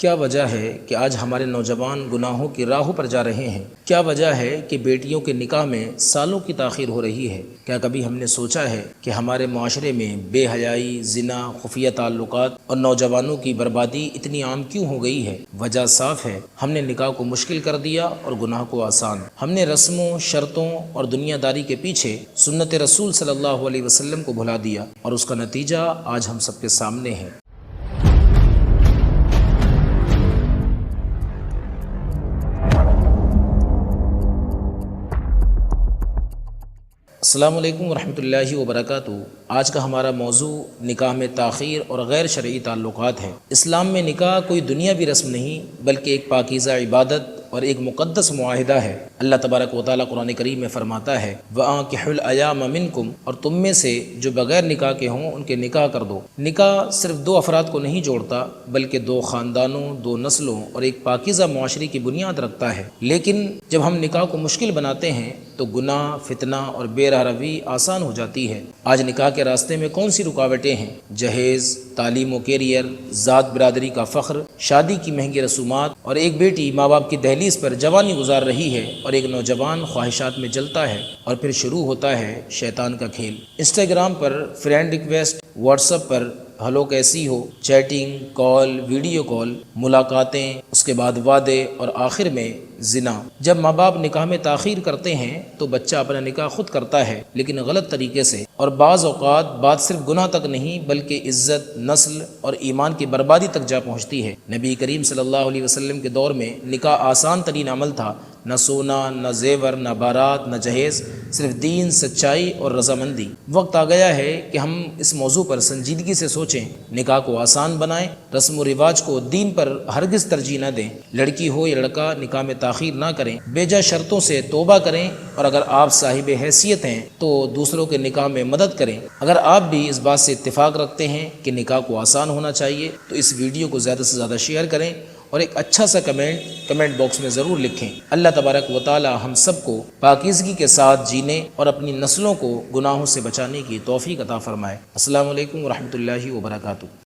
کیا وجہ ہے کہ آج ہمارے نوجوان گناہوں کی راہوں پر جا رہے ہیں؟ کیا وجہ ہے کہ بیٹیوں کے نکاح میں سالوں کی تاخیر ہو رہی ہے؟ کیا کبھی ہم نے سوچا ہے کہ ہمارے معاشرے میں بے حیائی، زنا، خفیہ تعلقات اور نوجوانوں کی بربادی اتنی عام کیوں ہو گئی ہے؟ وجہ صاف ہے، ہم نے نکاح کو مشکل کر دیا اور گناہ کو آسان۔ ہم نے رسموں، شرطوں اور دنیا داری کے پیچھے سنت رسول صلی اللہ علیہ وسلم کو بھلا دیا، اور اس کا نتیجہ آج ہم سب کے سامنے ہے۔ السلام علیکم ورحمۃ اللہ وبرکاتہ۔ آج کا ہمارا موضوع نکاح میں تاخیر اور غیر شرعی تعلقات ہے۔ اسلام میں نکاح کوئی دنیاوی رسم نہیں بلکہ ایک پاکیزہ عبادت اور ایک مقدس معاہدہ ہے۔ اللہ تبارک و تعالیٰ قرآن کریم میں فرماتا ہے وَأَنكِحُوا الْأَيَامَ مِنكُمْ، اور تم میں سے جو بغیر نکاح کے ہوں ان کے نکاح کر دو۔ نکاح صرف دو افراد کو نہیں جوڑتا بلکہ دو خاندانوں، دو نسلوں اور ایک پاکیزہ معاشرے کی بنیاد رکھتا ہے۔ لیکن جب ہم نکاح کو مشکل بناتے ہیں تو گناہ، فتنہ اور بے راہ روی آسان ہو جاتی ہے۔ آج نکاح کے راستے میں کون سی رکاوٹیں ہیں؟ جہیز، تعلیم و کیریئر، ذات برادری کا فخر، شادی کی مہنگی رسومات، اور ایک بیٹی ماں باپ کی دہلیز پر جوانی گزار رہی ہے اور ایک نوجوان خواہشات میں جلتا ہے، اور پھر شروع ہوتا ہے شیطان کا کھیل۔ انسٹاگرام پر فرینڈ ریکویسٹ، واٹس ایپ پر ہلو کیسی ہو، چیٹنگ، کال، ویڈیو کال، ملاقاتیں، اس کے بعد وعدے اور آخر میں زنا۔ جب ماں باپ نکاح میں تاخیر کرتے ہیں تو بچہ اپنا نکاح خود کرتا ہے، لیکن غلط طریقے سے، اور بعض اوقات بات صرف گناہ تک نہیں بلکہ عزت، نسل اور ایمان کی بربادی تک جا پہنچتی ہے۔ نبی کریم صلی اللہ علیہ وسلم کے دور میں نکاح آسان ترین عمل تھا۔ نہ سونا، نہ زیور، نہ بارات، نہ جہیز، صرف دین، سچائی اور رضامندی۔ وقت آ گیا ہے کہ ہم اس موضوع پر سنجیدگی سے سوچیں، نکاح کو آسان بنائیں، رسم و رواج کو دین پر ہرگز ترجیح نہ دیں۔ لڑکی ہو یا لڑکا، نکاح میں تاخیر نہ کریں، بے جا شرطوں سے توبہ کریں، اور اگر آپ صاحب حیثیت ہیں تو دوسروں کے نکاح میں مدد کریں۔ اگر آپ بھی اس بات سے اتفاق رکھتے ہیں کہ نکاح کو آسان ہونا چاہیے تو اس ویڈیو کو زیادہ سے زیادہ شیئر کریں اور ایک اچھا سا کمنٹ باکس میں ضرور لکھیں۔ اللہ تبارک و تعالی ہم سب کو پاکیزگی کے ساتھ جینے اور اپنی نسلوں کو گناہوں سے بچانے کی توفیق عطا فرمائے۔ السلام علیکم ورحمۃ اللہ وبرکاتہ۔